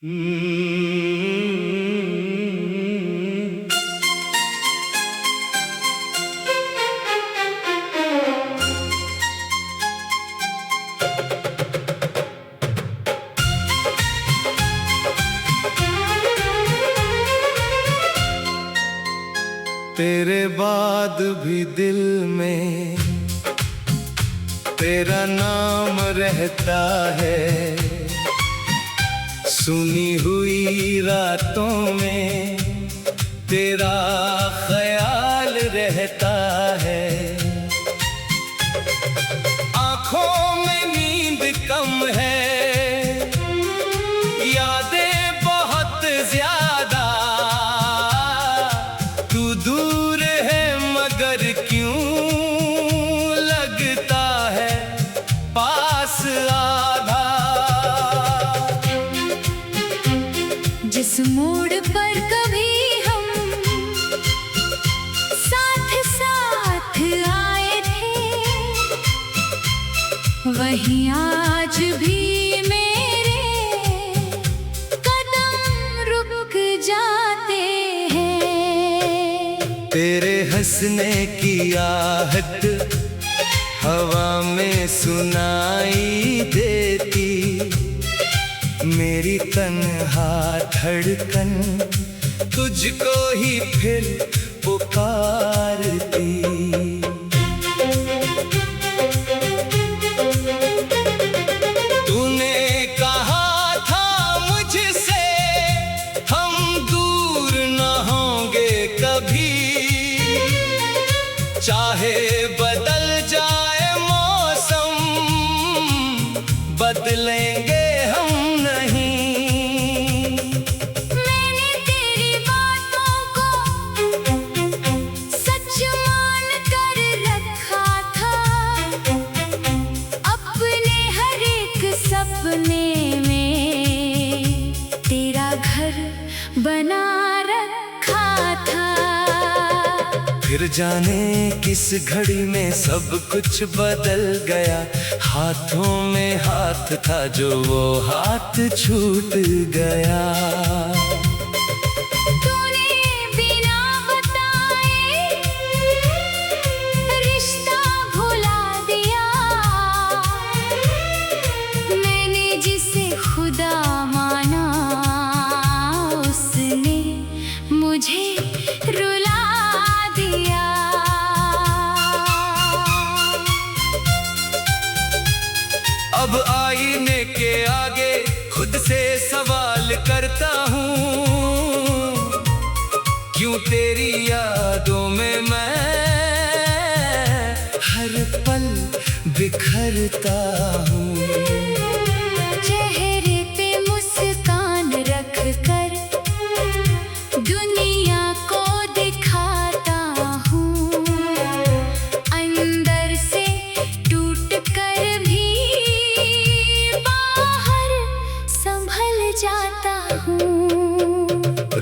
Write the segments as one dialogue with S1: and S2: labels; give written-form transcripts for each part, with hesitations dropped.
S1: तेरे बाद भी दिल में तेरा नाम रहता है, सुनी हुई रातों में तेरा ख्याल रहता है। आँखों में नींद कम है, यादें बहुत ज्यादा, तू दूर है मगर क्यों लगता है पास आधा।
S2: जिस मोड़ पर कभी हम साथ साथ आए थे, वहीं आज भी मेरे कदम रुक जाते हैं।
S1: तेरे हंसने की आहट हवा में सुनाई देती, मेरी तन्हा धड़कन तुझको ही फिर पुकारती। तूने कहा था मुझसे हम दूर न होंगे कभी, चाहे बदल जाए मौसम बदलेंगे हम नहीं।
S2: मैंने तेरी बातों को सच मान कर रखा था, अपने हर एक सपने में तेरा घर बना रखा था।
S1: फिर जाने किस घड़ी में सब कुछ बदल गया, हाथों में हाथ था जो वो हाथ छूट गया।
S2: तूने बिना बताए रिश्ता भुला दिया, मैंने जिसे खुदा माना उसने मुझे रुला दिया।
S1: अब आईने के आगे खुद से सवाल करता हूँ, क्यों तेरी यादों में मैं हर पल बिखरता हूँ।
S2: चेहरे पे मुस्कान रख कर दुनिया को दिखाता हूँ, अंदर से टूट कर भी बाहर संभल जाता हूँ।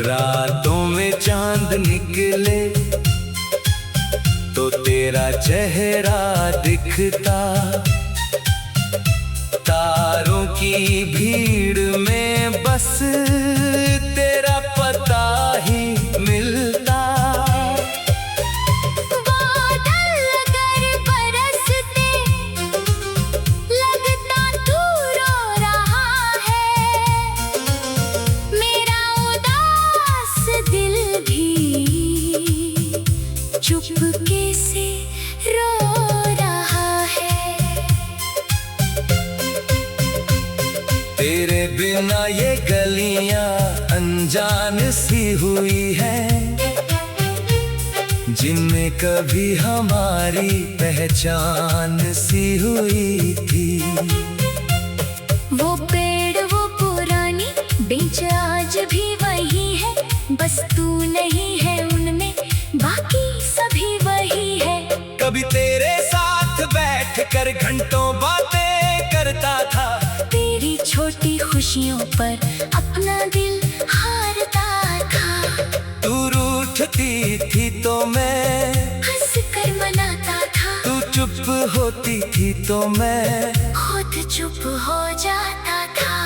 S1: रातों में चांद निकले तो तेरा चेहरा दिखता, तारों की भीड़ में बस तेरा पता ही मिलता।
S2: बादल अगर बरसते लगता तू रो रहा है, मेरा उदास दिल भी चुपके से रो रहा है।
S1: तेरे बिना ये गलियां अनजान सी हुई हैं, जिनमें कभी हमारी पहचान सी हुई थी।
S2: वो पेड़ वो पुरानी बेंच आज भी वही है, बस तू नहीं है उनमें, बाकी सभी वही है।
S1: कभी तेरे साथ बैठ कर घंटों बातें करता था,
S2: तेरी छोटी खुशियों पर अपना दिल हारता था।
S1: तू रूठती थी तो मैं
S2: हंस कर मनाता था,
S1: तू चुप होती थी तो मैं
S2: खुद चुप हो जाता था।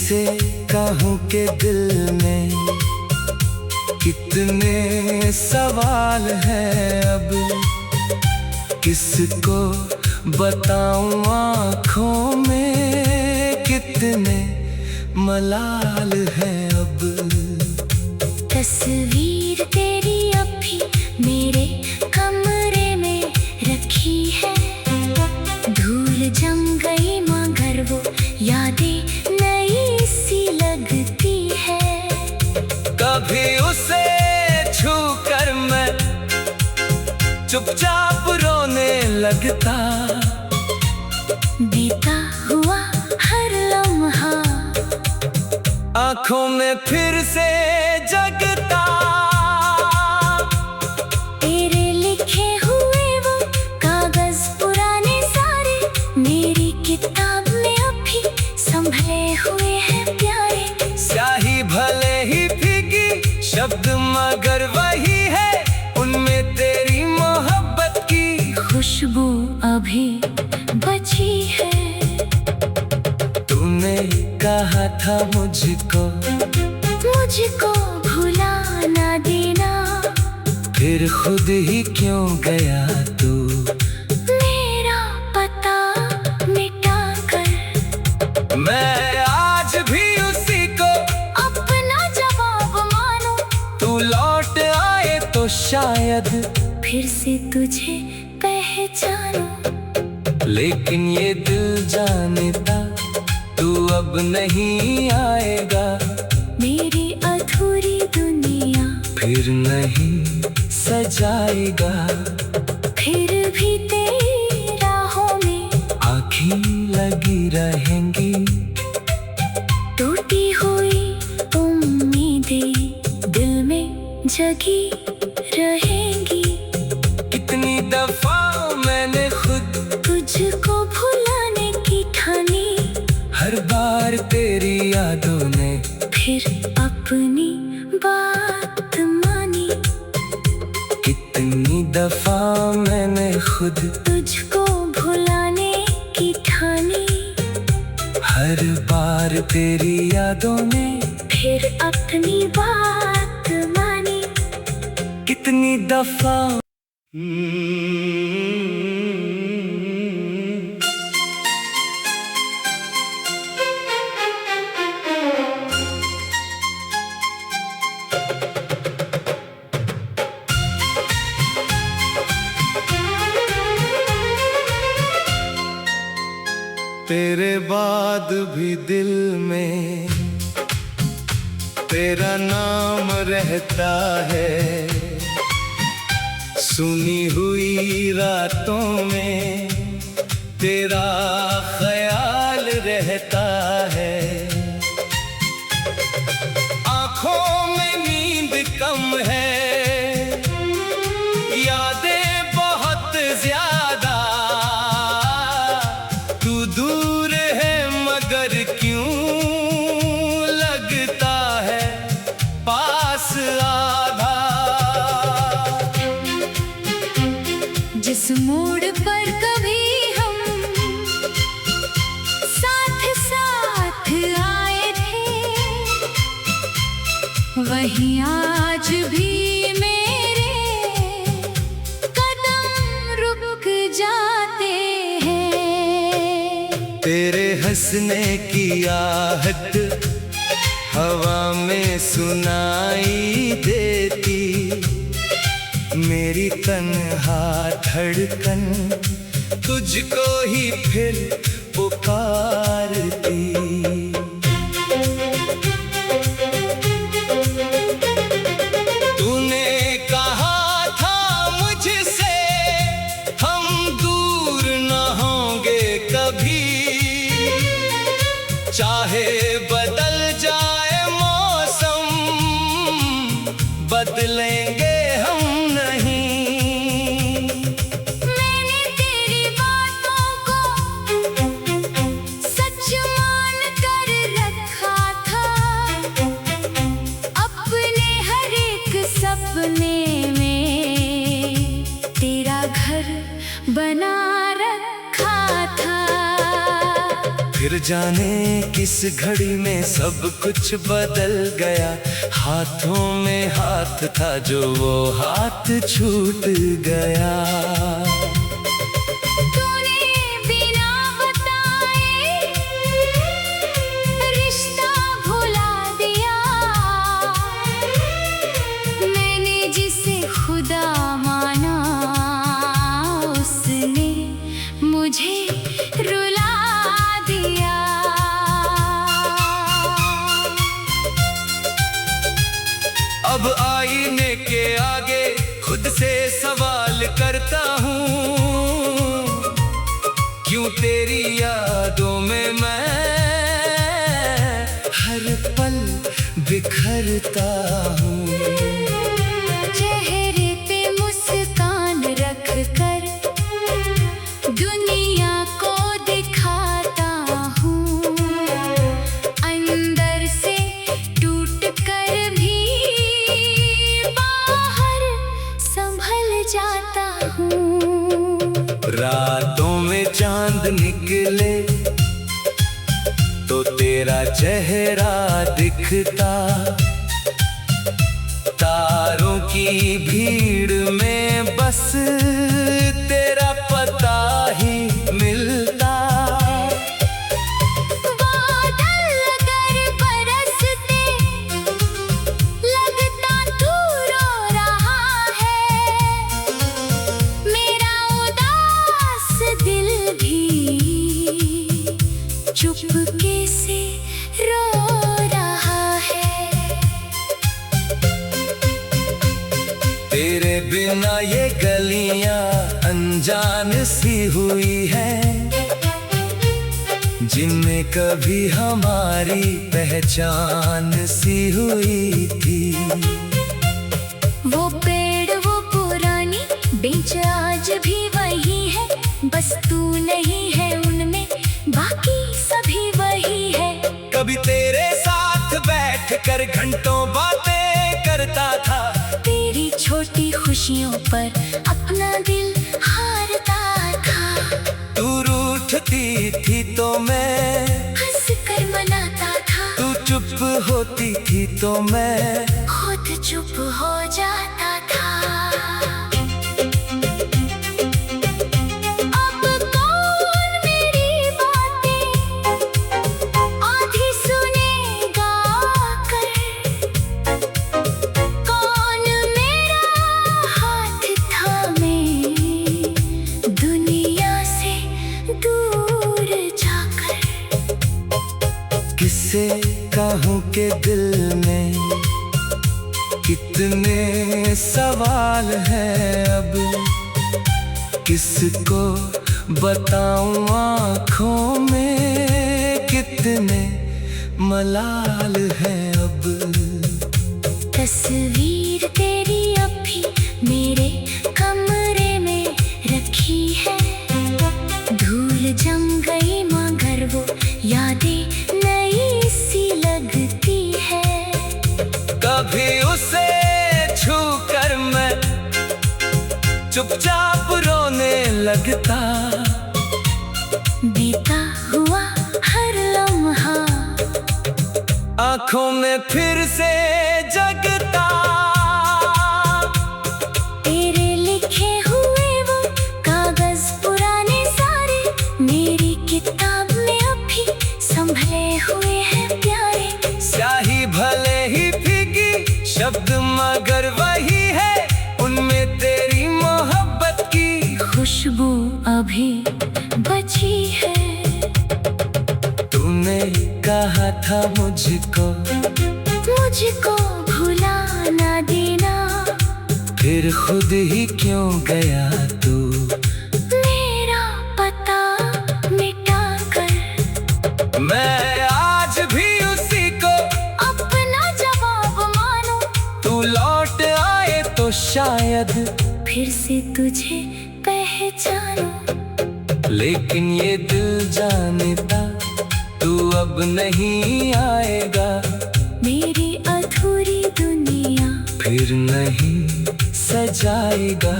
S1: किससे कहूँ के दिल में कितने सवाल हैं अब, किसको बताऊं आँखों में कितने मलाल हैं अब।
S2: तस्वीर तेरी अब भी मेरे कमरे में रखी है, धूल जम गई मगर वो यादें नई सी लगती है।
S1: कभी उसे छू कर मैं चुपचाप रोने लगता,
S2: बीता हुआ हर लम्हा
S1: आँखों में फिर से जगता।
S2: तेरे लिखे हुए वो कागज पुराने सारे मेरी किताब में अभी संभले हुए हैं प्यारे।
S1: स्याही भले ही फीकी शब्द मगर वही है, उनमें तेरी मोहब्बत की
S2: खुशबू अभी बची है।
S1: तूने कहा था मुझको
S2: भुला ना देना,
S1: फिर खुद ही क्यों गया तू
S2: मेरा पता मिटा कर।
S1: मैं आज भी उसी को
S2: अपना जवाब मानो,
S1: तू लौट आए तो शायद
S2: फिर से तुझे पहचानो।
S1: लेकिन ये दिल जानता तू अब नहीं आएगा,
S2: मेरी अधूरी दुनिया
S1: फिर नहीं सजाएगा।
S2: फिर भी तेरी राहों में
S1: आँखें लगी रहेंगी,
S2: टूटी हुई उम्मीदें दिल में जगी रहेंगी।
S1: कितनी दफा मैंने खुद
S2: तुझको भुलाने की ठानी,
S1: हर बार तेरी यादों ने
S2: फिर अपनी बात मानी।
S1: कितनी दफा मैंने खुद
S2: तुझको भुलाने की ठानी,
S1: हर बार तेरी यादों ने
S2: फिर अपनी बात मानी।
S1: कितनी दफा तेरे बाद भी दिल में तेरा नाम रहता है, सुनी हुई रातों में तेरा ख्याल रहता है। आँखों में नींद कम है, यादें बहुत ज्यादा, तू दूर है मगर क्यों लगता है पास आधा।
S2: जिस मोड़ पर कभी हम साथ साथ आए थे, वहीं आज भी मेरे कदम रुक जाते हैं।
S1: तेरे हंसने की आहट हवा में सुनाई देती, मेरी तन्हा धड़कन तुझको ही फिर पुकारती। तूने कहा था मुझसे हम दूर न होंगे कभी, चाहे बदल जाए मौसम बदलेंगे हम नहीं।
S2: मैंने तेरी बातों को सच मान कर रखा था, अपने हर एक सपने में तेरा घर बना रखा था।
S1: फिर जाने किस घड़ी में सब कुछ बदल गया। हाथों में हाथ था जो वो हाथ छूट गया।
S2: तूने बिना बताए रिश्ता भुला दिया। मैंने जिसे खुदा माना उसने मुझे रुला दिया।
S1: अब आईने के आगे खुद से सवाल करता हूँ, क्यों तेरी यादों में मैं हर पल बिखरता हूँ।
S2: चेहरे पे मुस्कान रख कर दुनिया को दिखाता हूँ। अंदर से टूट कर भी बाहर संभल जाता हूँ।
S1: रातों में चांद निकले तो तेरा चेहरा दिखता। तारों की भीड़ में बस तेरा पता ही मिलता।
S2: बादल अगर बरसते लगता तू रो रहा है। मेरा उदास दिल भी चुपके से रो रहा है।
S1: तेरे बिना ये गलियां अनजान सी हुई हैं, जिनमें कभी हमारी पहचान सी हुई थी।
S2: वो पेड़ वो पुरानी बेंच आज भी वही है। बस तू नहीं है उनमें, बाकी सभी वही है।
S1: कभी तेरे साथ बैठकर घंटों बातें करता था।
S2: तेरी छोटी खुशियों पर अपना दिल हारता था।
S1: तू रूठती थी तो मैं
S2: हंस कर मनाता था।
S1: तू चुप होती थी तो मैं
S2: खुद चुप हो जाता था। अब कौन मेरी बातें आधी सुनेगा कर। कौन मेरा हाथ थामे दुनिया से दूर जाकर।
S1: किससे कहूँ के दिल में कितने सवाल हैं अब। किसको बताऊं आँखों में कितने मलाल हैं अब।
S2: तस्वीर तेरी अब भी मेरे कमरे में रखी है। धूल जम गई मगर वो यादें नई सी लगती है।
S1: कभी उसे छू कर मैं चुपचाप रोने लगता।
S2: बीता हुआ हर लम्हा
S1: आँखों में फिर से जगता।
S2: तेरे लिखे हुए वो कागज पुराने सारे मेरी किताब में अब भी संभले हुए हैं प्यारे।
S1: स्याही भले ही फीकी शब्द मगर वही है, उनमें तेरी मोहब्बत की
S2: खुशबू अभी बची है।
S1: तूने कहा था मुझको
S2: भुला ना देना।
S1: फिर खुद ही क्यों गया तू
S2: मेरा पता मिटा कर।
S1: मैं आज भी उसी को
S2: अपना जवाब मानो।
S1: तू लौट आए तो शायद
S2: फिर से तुझे पहचानो।
S1: लेकिन ये दिल जानता तू अब नहीं आएगा।
S2: मेरी अधूरी दुनिया
S1: फिर नहीं सजाएगा।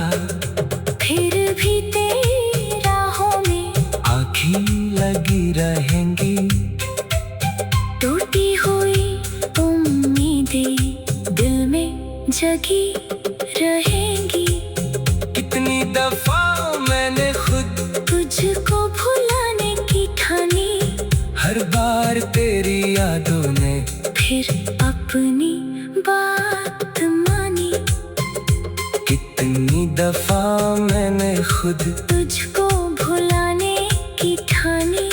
S2: फिर भी तेरी राहों में
S1: आँखें लगी रहेंगी।
S2: जगी रहेंगी।
S1: कितनी दफा मैंने खुद
S2: तुझको भुलाने की ठानी,
S1: हर बार तेरी यादों ने
S2: फिर अपनी बात मानी।
S1: कितनी दफा मैंने खुद
S2: तुझको भुलाने की ठानी,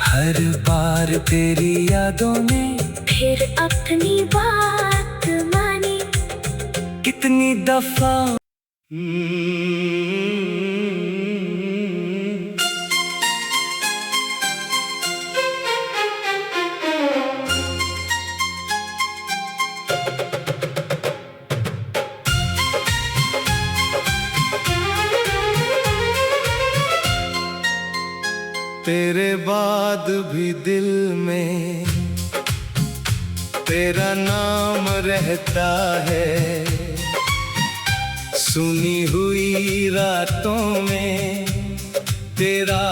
S1: हर बार तेरी यादों ने
S2: फिर अपनी बात मानी।
S1: कितनी दफा तेरे बाद भी दिल में तेरा नाम रहता है। सुनी हुई रातों में तेरा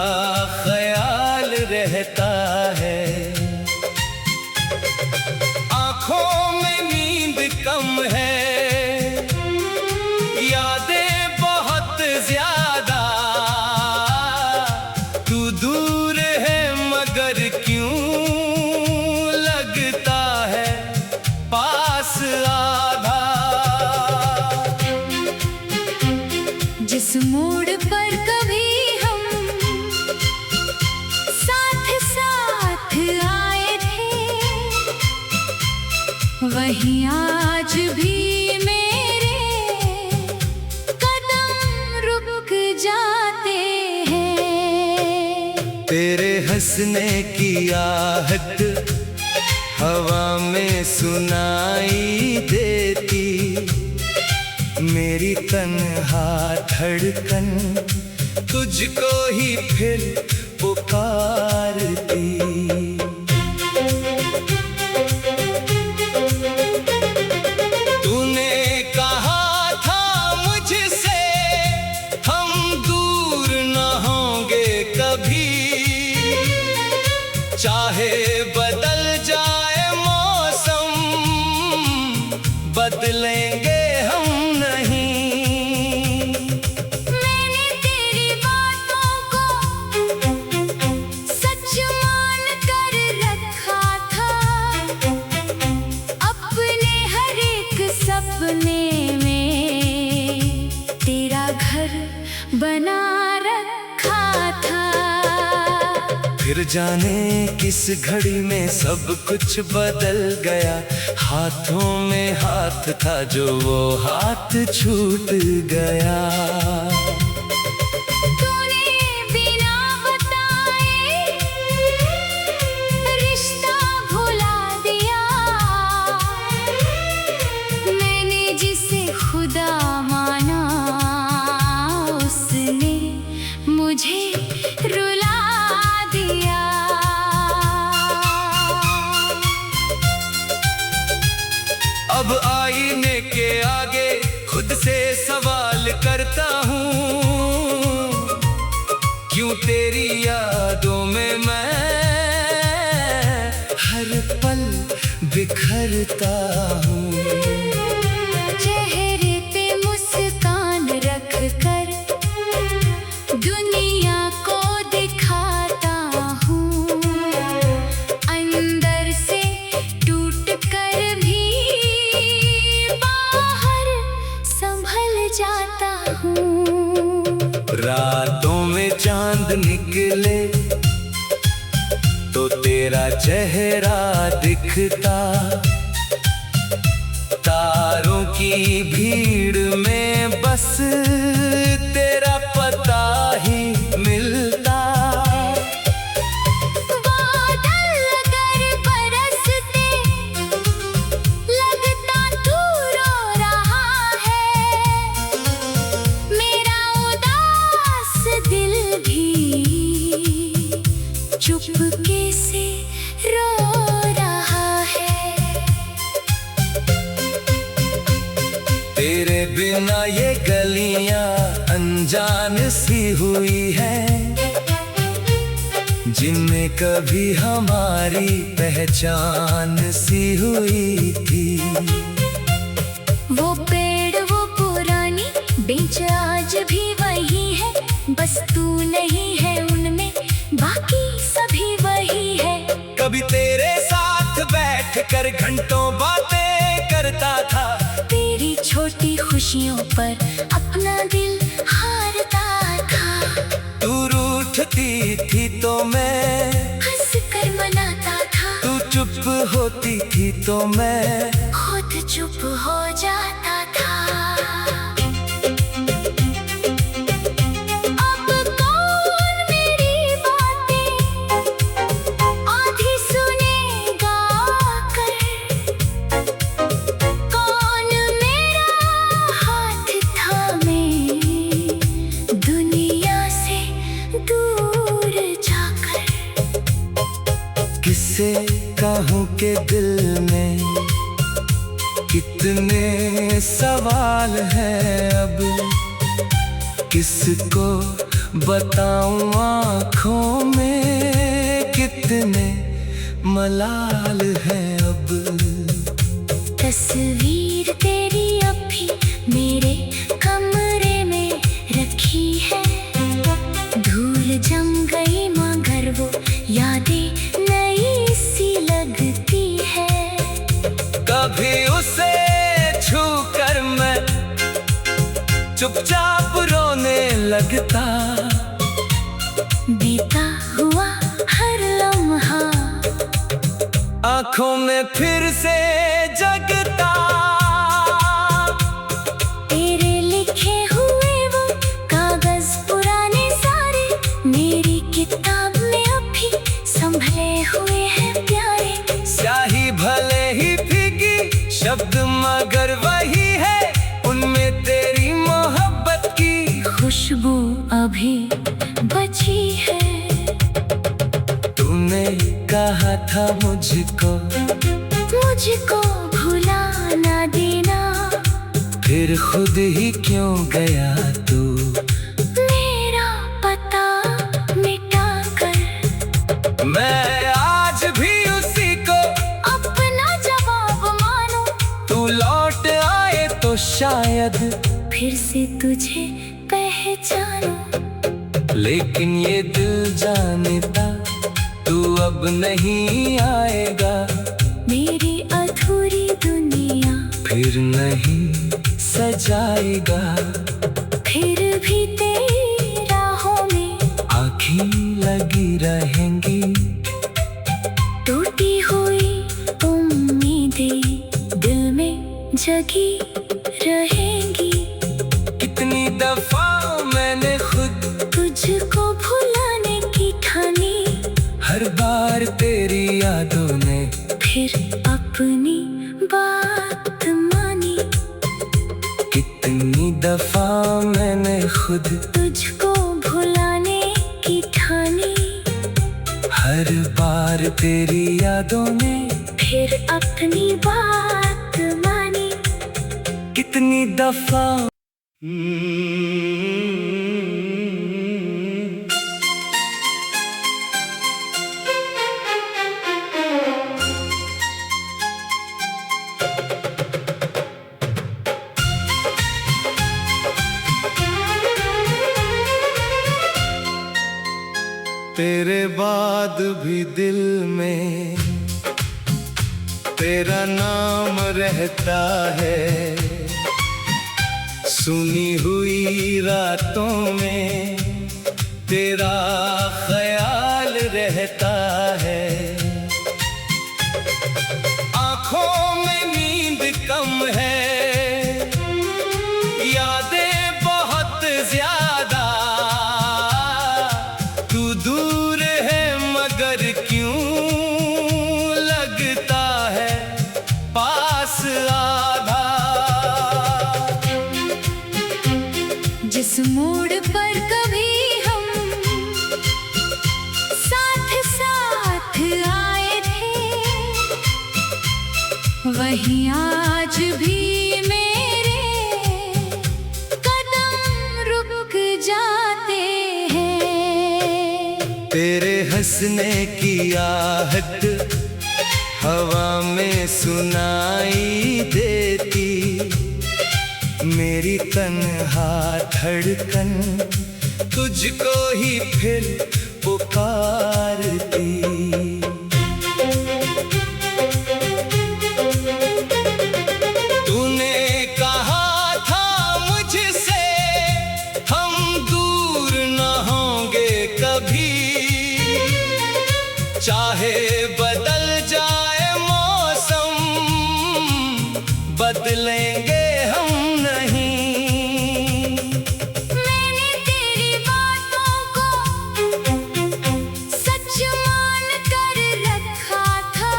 S1: ख्याल रहता है। आँखों में नींद कम है, यादें बहुत ज्यादा। तू दूर है मगर क्यों लगता है पास आधा।
S2: जिस मोड़ पर कभी हम साथ साथ आए थे, वहीं आज भी मेरे कदम रुक जाते हैं।
S1: तेरे हंसने की आहट हवा में सुनाई देती, मेरी तन्हा धड़कन तुझको ही फिर पुकारती। तूने कहा था मुझसे हम दूर न होंगे कभी, चाहे बदल जाए मौसम बदलेंगे हम नहीं।
S2: मैंने तेरी बातों को सच मान कर रखा था, अपने हर एक सपने में तेरा घर बना रखा था।
S1: फिर जाने किस घड़ी में सब कुछ बदल गया। हाथों में हाथ था जो वो हाथ छूट गया।
S2: तूने बिना बताए रिश्ता भुला दिया, मैंने जिसे खुदा माना उसने मुझे रुला दिया।
S1: अब आईने के आगे खुद से सवाल करता हूँ, क्यों तेरी यादों में मैं हर पल बिखरता हूँ।
S2: चेहरे पे मुस्कान रख कर दुनिया को दिखाता हूँ, अंदर से टूट कर भी बाहर संभल जाता हूँ।
S1: रातों में चांद निकले तो तेरा चेहरा दिखता, तारों की भीड़ में बस तेरा पता ही मिलता।
S2: बादल अगर बरसते लगता तू रो रहा है, मेरा उदास दिल भी चुपके से रो रहा है।
S1: तेरे बिना ये गलियां अनजान सी हुई हैं, जिनमें कभी हमारी पहचान सी हुई थी।
S2: नहीं है उनमें, बाकी सभी वही है।
S1: कभी तेरे साथ बैठ कर घंटों बातें करता था,
S2: तेरी छोटी खुशियों पर अपना दिल हारता था।
S1: तू रूठती थी तो मैं
S2: हंस कर मनाता था,
S1: तू चुप होती थी तो मैं
S2: खुद चुप हो जाता था। अब कौन मेरी बातें आधी सुनेगा कर, कौन मेरा हाथ थामे दुनिया से दूर जाकर।
S1: किससे कहूँ के दिल में कितने सवाल हैं अब, किसको बताऊं आँखों में कितने मलाल हैं अब।
S2: तस्वीर तेरी अब भी मेरे कमरे में रखी है, धूल जम गई मगर वो यादें नई सी लगती है।
S1: कभी उसे छू कर मैं चुपचाप रोने लगता,
S2: बीता हुआ हर लम्हा
S1: आँखों में फिर से जगता।
S2: तेरे लिखे हुए वो कागज पुराने सारे मेरी किताब में अब भी संभले हुए हैं प्यारे।
S1: स्याही भले ही भीगी शब्द मगर वही है, उनमें तेरी मोहब्बत की
S2: खुशबू अभी बची है।
S1: तूने कहा था मुझको
S2: भुला ना देना,
S1: फिर खुद ही क्यों गया तू
S2: मेरा पता मिटा कर।
S1: मैं आज भी उसी को
S2: अपना जवाब मानो,
S1: तू लौट आए तो शायद
S2: फिर से तुझे पहचानो।
S1: लेकिन ये दिल जानता तू अब नहीं आएगा,
S2: मेरी अधूरी दुनिया
S1: फिर नहीं सजाएगा।
S2: फिर भी तेरी राहों में
S1: आँखें लगी रहेंगी,
S2: टूटी हुई उम्मीदें दिल में जगी रहेंगी।
S1: कितनी दफा मैंने खुद
S2: तुझको भुलाने की ठानी,
S1: हर बार तेरी यादों ने
S2: फिर अपनी बात मानी।
S1: कितनी दफा मैंने खुद
S2: तुझको भुलाने की ठानी,
S1: हर बार तेरी यादों ने
S2: फिर अपनी बात मानी।
S1: कितनी दफा तेरे बाद भी दिल में तेरा नाम रहता है, सुनी हुई रातों में तेरा ख्याल रहता है। आँखों में नींद कम है, यादें बहुत ज्यादा, तू दूर है मगर क्यों लगता है पास आधा।
S2: जिस मोड़ पर कभी हम साथ साथ आए थे, वहीं आज भी मेरे कदम रुक जाते हैं।
S1: तेरे हंसने की आहट हवा में सुनाई देती, मेरी तन्हा धड़कन तुझको ही फिर पुकारती। तूने कहा था मुझसे हम दूर न होंगे कभी, चाहे बदल जाए मौसम बदलेंगे हम नहीं।
S2: मैंने तेरी बातों को सच मान कर रखा था,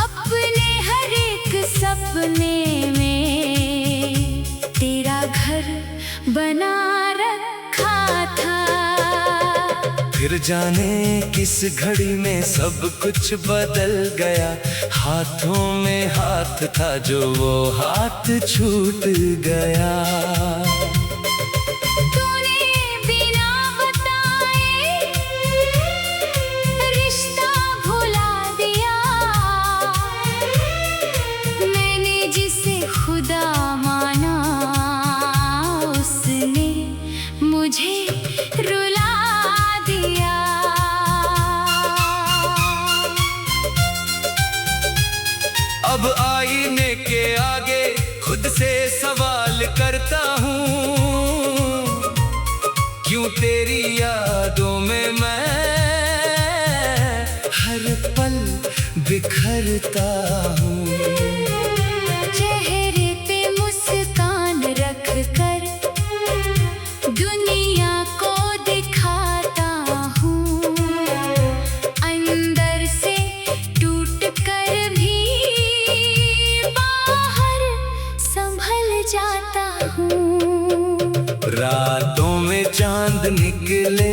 S2: अपने हर एक सपने में तेरा घर बना रखा था।
S1: फिर जाने किस घड़ी में सब कुछ बदल गया, हाथों में हाथ था जो वो हाथ छूट गया।
S2: तूने बिना बताए रिश्ता भुला दिया, मैंने जिसे खुदा माना उसने मुझे रुला दिया।
S1: अब आईने के आगे खुद से सवाल करता हूँ, क्यों तेरी यादों में मैं हर पल बिखरता हूँ।
S2: चेहरे पे मुस्कान रख कर दुनिया को दिखाता हूँ, अंदर से टूट कर भी बाहर संभल जाता हूँ।
S1: रातों में चांद निकले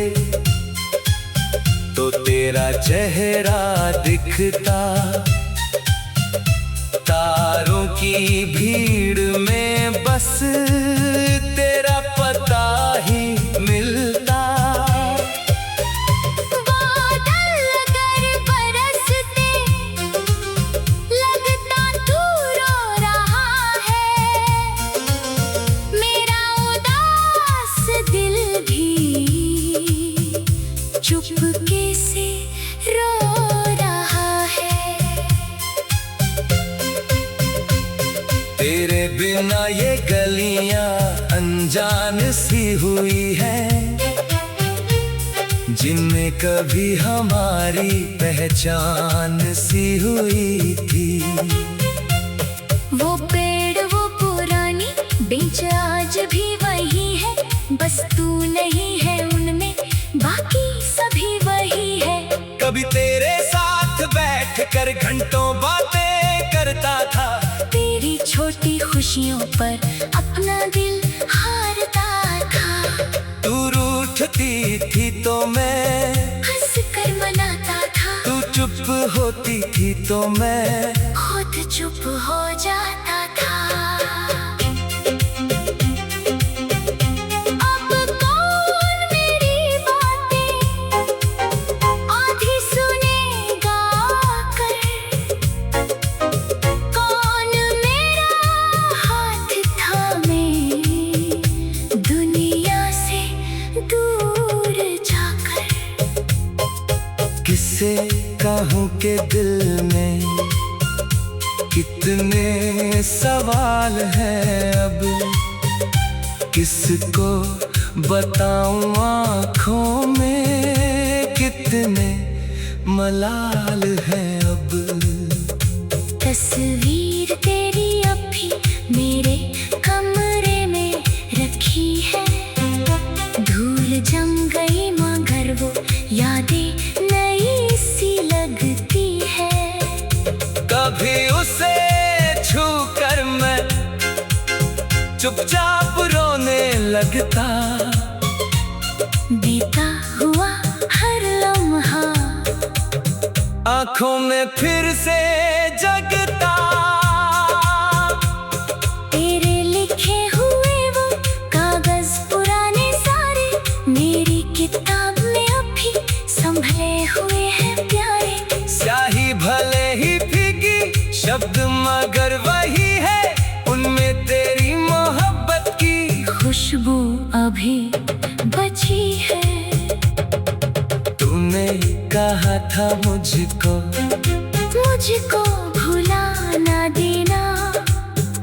S1: तो तेरा चेहरा दिखता, तारों की भीड़ में बस तेरा पता ही मिलता।
S2: बादल अगर बरसते लगता तू रो रहा है, मेरा उदास दिल भी चुपके से रो रहा है।
S1: तेरे बिना ये गलियां अनजान सी हुई हैं, जिनमें कभी हमारी पहचान सी हुई थी।
S2: वो पेड़ वो पुरानी बेंच आज भी वही है, बस तू नहीं है उनमें, बाकी सभी वही है।
S1: कभी तेरे साथ बैठ कर घंटों बातें करता था,
S2: तेरी छोटी खुशियों पर अपना दिल हारता था।
S1: तू रूठती थी तो मैं
S2: हंस कर मनाता था,
S1: तू चुप होती थी तो मैं
S2: खुद चुप हो जाता था। अब कौन मेरी बातें आधी सुनेगा कर, कौन मेरा हाथ थामे दुनिया से दूर जाकर।
S1: किससे कहूँ के दिल में कितने सवाल हैं अब, किसको बताऊं आँखों में कितने मलाल हैं अब।
S2: तस्वीर तेरी अब भी मेरे कमरे में रखी है, धूल जम गई मगर वो यादें नई सी लगती है।
S1: कभी उसे छू कर मैं चुपचाप रोने लगता,
S2: बीता हुआ हर लम्हा
S1: आँखों में फिर से जगता।
S2: तेरे लिखे हुए वो कागज पुराने सारे मेरी किताब में अब भी संभले हुए हैं प्यारे।
S1: स्याही भले ही फीकी शब्द मगर वही है, उनमें तेरी मोहब्बत की
S2: खुशबू वो अभी बची है।
S1: तूने कहा था मुझको
S2: भुला ना देना,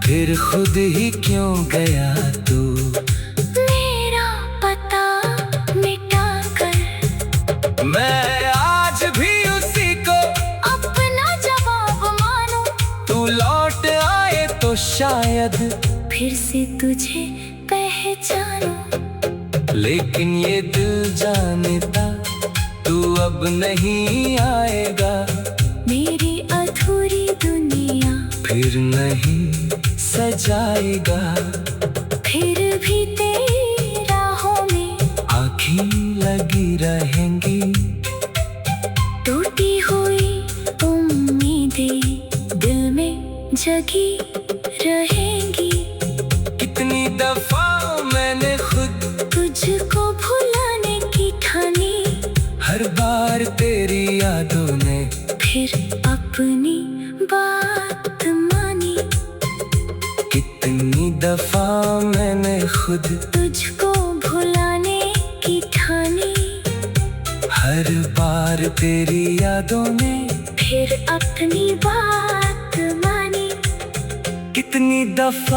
S1: फिर खुद ही क्यों गया तू
S2: मेरा पता मिटा कर।
S1: मैं आज भी उसी को
S2: अपना जवाब मानो,
S1: तू लौट आए तो शायद
S2: फिर से तुझे पहचानो।
S1: लेकिन ये दिल जानता तू अब नहीं आएगा,
S2: मेरी अधूरी दुनिया
S1: फिर नहीं सजाएगा।
S2: फिर भी तेरी राहों में
S1: आँखें लगी रहेंगी,
S2: टूटी हुई उम्मीदें दिल में जगी रहेंगी।
S1: कितनी दफा मैंने खुद
S2: तुझको भुलाने की ठानी,
S1: हर बार तेरी यादों ने
S2: फिर अपनी बात मानी।
S1: कितनी दफा मैंने खुद
S2: तुझको भुलाने की ठानी,
S1: हर बार तेरी यादों ने
S2: फिर अपनी बात मानी।
S1: कितनी दफा